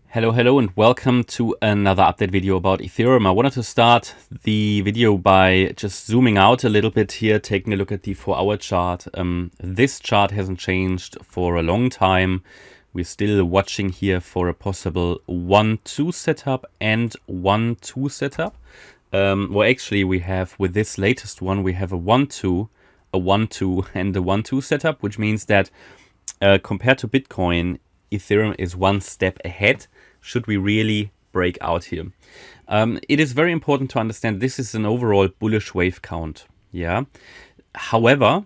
Hello, and welcome to another update video about Ethereum. I wanted to start the video by just zooming out a little bit here, taking a look at the 4-hour chart. This chart hasn't changed for a long time. We're still watching here for a possible 1-2 setup and 1-2 setup. Well, actually, we have, with this latest one, we have a 1-2, a 1-2, and a 1-2 setup, which means that compared to Bitcoin, Ethereum is one step ahead should we really break out here. It is very important to understand this is an overall bullish wave count. Yeah. However,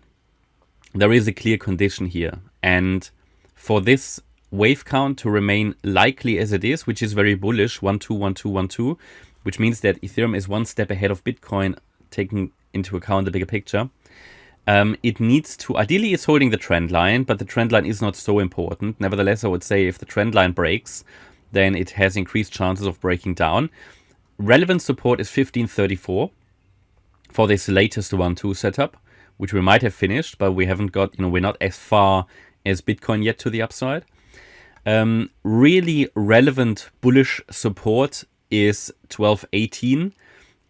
there is a clear condition here. And for this wave count to remain likely as it is, which is very bullish, 1-2, 1-2, 1-2, which means that Ethereum is one step ahead of Bitcoin, taking into account the bigger picture. It needs to, ideally it's holding the trend line, but the trend line is not so important. Nevertheless, I would say if the trend line breaks, then it has increased chances of breaking down. Relevant support is 1534 for this latest 1-2 setup, which we might have finished, but we haven't got, we're not as far as Bitcoin yet to the upside. Really relevant bullish support is 1218.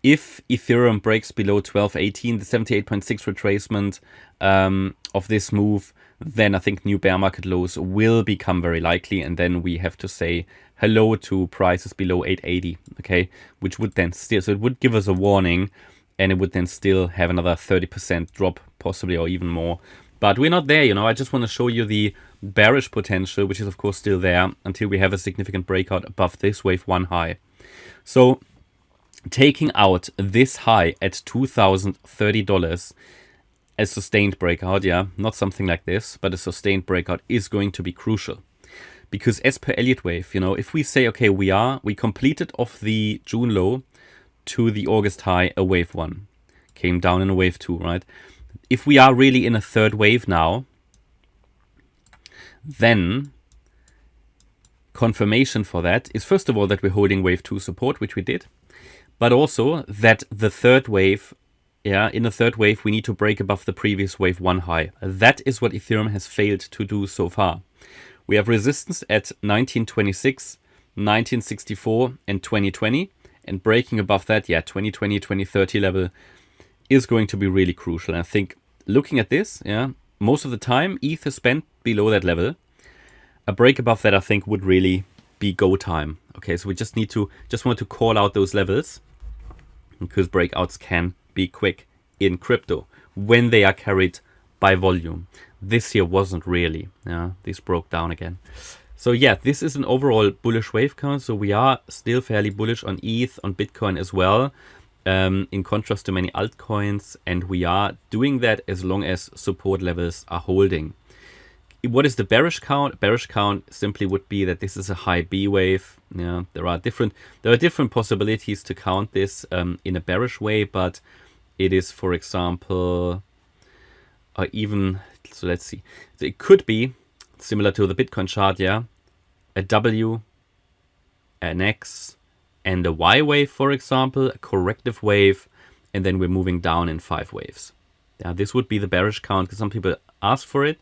If Ethereum breaks below 1218, the 78.6 retracement of this move, then I think new bear market lows will become very likely, and then we have to say hello to prices below 880, okay, which would then still, so it would give us a warning, and it would then still have another 30% drop, possibly, or even more. But we're not there, I just want to show you the bearish potential, which is of course still there, until we have a significant breakout above this wave 1 high. So taking out this high at $2,030, a sustained breakout, yeah, not something like this, but a sustained breakout is going to be crucial. Because as per Elliott Wave, if we say, okay, we completed off the June low to the August high, a wave 1, came down in a wave 2, right? If we are really in a third wave now, then confirmation for that is, first of all, that we're holding wave 2 support, which we did, but also that the third wave, in the third wave, we need to break above the previous wave 1 high. That is what Ethereum has failed to do so far. We have resistance at 1926, 1964, and 2020. And breaking above that, 2020, 2030 level is going to be really crucial. And I think looking at this, most of the time, ETH is spent below that level. A break above that, I think, would really be go time. Okay, so we just want to call out those levels, because breakouts can be quick in crypto when they are carried by volume. This here wasn't really. This broke down again. So this is an overall bullish wave count. So we are still fairly bullish on ETH, on Bitcoin as well, in contrast to many altcoins. And we are doing that as long as support levels are holding. What is the bearish count? Bearish count simply would be that this is a high B wave. There are different possibilities to count this in a bearish way, but it is, for example, so let's see. So it could be similar to the Bitcoin chart, a W, an X, and a Y wave, for example, a corrective wave, and then we're moving down in 5 waves. This would be the bearish count, because some people ask for it.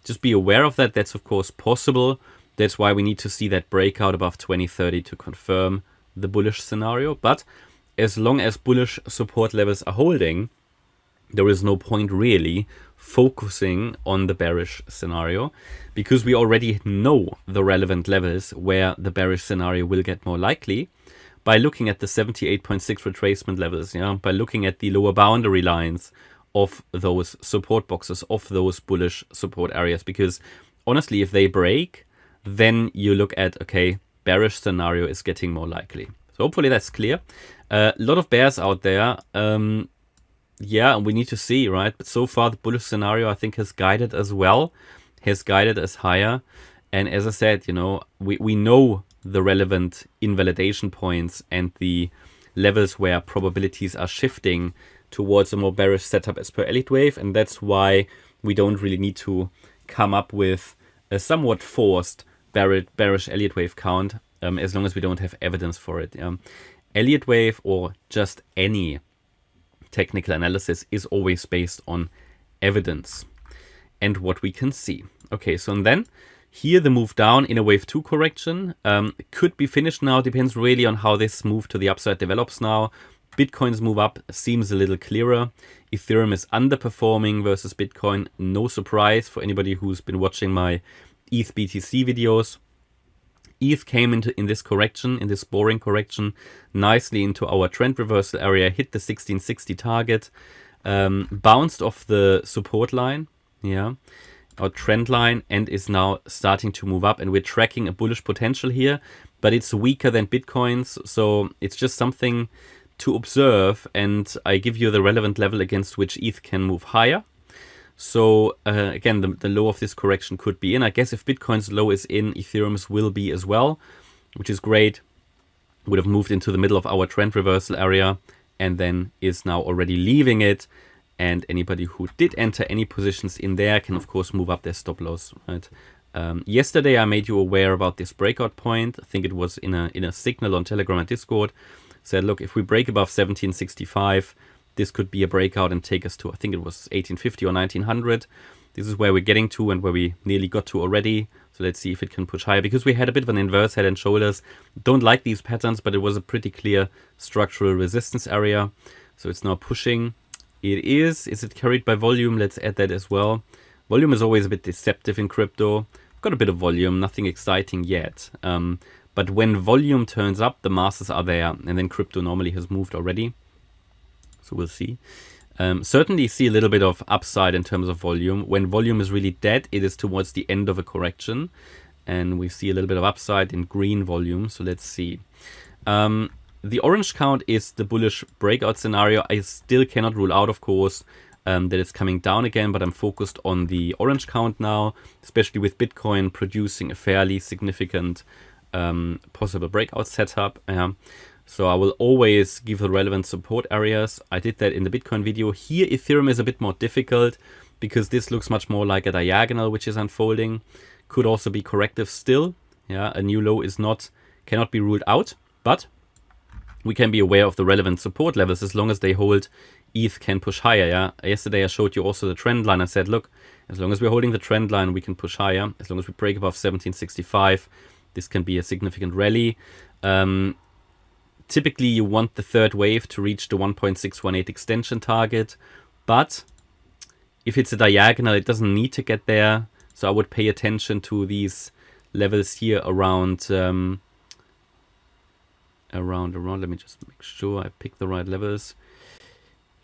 Just be aware of that. That's, of course, possible. That's why we need to see that breakout above 2030 to confirm the bullish scenario. But as long as bullish support levels are holding, there is no point really focusing on the bearish scenario, because we already know the relevant levels where the bearish scenario will get more likely by looking at the 78.6 retracement levels, by looking at the lower boundary lines of those support boxes, of those bullish support areas. Because honestly, if they break, then you look at, okay, bearish scenario is getting more likely. So hopefully that's clear. A lot of bears out there. And we need to see, right? But so far, the bullish scenario, I think, has guided as well, has guided us higher. And as I said, we know the relevant invalidation points and the levels where probabilities are shifting towards a more bearish setup as per Elliott Wave, and that's why we don't really need to come up with a somewhat forced bearish Elliott Wave count, as long as we don't have evidence for it. Elliott Wave, or just any technical analysis, is always based on evidence and what we can see. Okay, so and then Here the move down in a wave 2 correction could be finished now. Depends really on how this move to the upside develops now. Bitcoin's move up seems a little clearer. Ethereum is underperforming versus Bitcoin. No surprise for anybody who's been watching my ETH BTC videos. ETH came in this correction, in this boring correction, nicely into our trend reversal area, hit the 1660 target, bounced off the support line, yeah, our trend line, and is now starting to move up, and we're tracking a bullish potential here, but it's weaker than Bitcoin's, so it's just something to observe, and I give you the relevant level against which ETH can move higher. So again, the low of this correction could be in. I guess if Bitcoin's low is in, Ethereum's will be as well, which is great. Would have moved into the middle of our trend reversal area and then is now already leaving it. And anybody who did enter any positions in there can, of course, move up their stop loss. Right? Yesterday, I made you aware about this breakout point. I think it was in a signal on Telegram and Discord. Said, look, if we break above 1765, this could be a breakout and take us to, I think it was 1850 or 1900. This is where we're getting to and where we nearly got to already. So let's see if it can push higher, because we had a bit of an inverse head and shoulders. Don't like these patterns, but it was a pretty clear structural resistance area. So it's now pushing. It is. Is it carried by volume? Let's add that as well. Volume is always a bit deceptive in crypto. Got a bit of volume, nothing exciting yet. But when volume turns up, the masses are there, and then crypto normally has moved already. So we'll see. Certainly see a little bit of upside in terms of volume. When volume is really dead, it is towards the end of a correction. And we see a little bit of upside in green volume. So let's see. The orange count is the bullish breakout scenario. I still cannot rule out, of course, that it's coming down again, but I'm focused on the orange count now, especially with Bitcoin producing a fairly significant possible breakout setup. So I will always give the relevant support areas. I did that in the Bitcoin video. Here, Ethereum is a bit more difficult because this looks much more like a diagonal which is unfolding. Could also be corrective still. Yeah, a new low cannot be ruled out, but we can be aware of the relevant support levels as long as they hold. ETH can push higher. Yeah, yesterday I showed you also the trend line. I said, look, as long as we're holding the trend line, we can push higher. As long as we break above 1765, this can be a significant rally. Typically, you want the third wave to reach the 1.618 extension target, but if it's a diagonal, it doesn't need to get there. So I would pay attention to these levels here around. Let me just make sure I pick the right levels.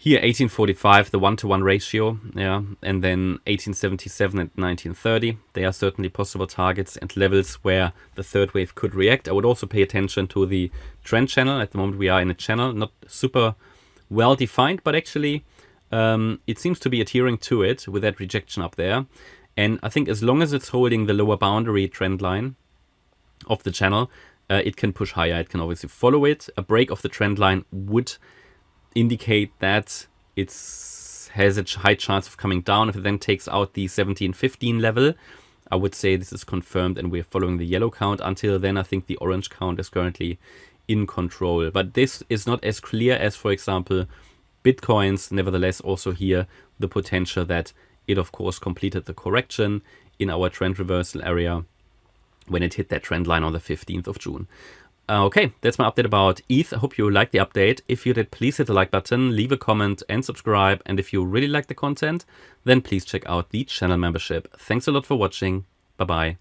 Here, 1845, the 1-to-1 ratio, yeah, and then 1877 and 1930. They are certainly possible targets and levels where the third wave could react. I would also pay attention to the trend channel. At the moment, we are in a channel, not super well defined, but actually it seems to be adhering to it with that rejection up there. And I think as long as it's holding the lower boundary trend line of the channel, it can push higher. It can obviously follow it. A break of the trend line would indicate that it has a high chance of coming down. If it then takes out the 1715 level, I would say this is confirmed and we're following the yellow count. Until then, I think the orange count is currently in control. But this is not as clear as, for example, Bitcoin's. Nevertheless, also here, the potential that it, of course, completed the correction in our trend reversal area when it hit that trend line on the 15th of June. Okay, that's my update about ETH. I hope you liked the update. If you did, please hit the like button, leave a comment and subscribe. And if you really like the content, then please check out the channel membership. Thanks a lot for watching. Bye-bye.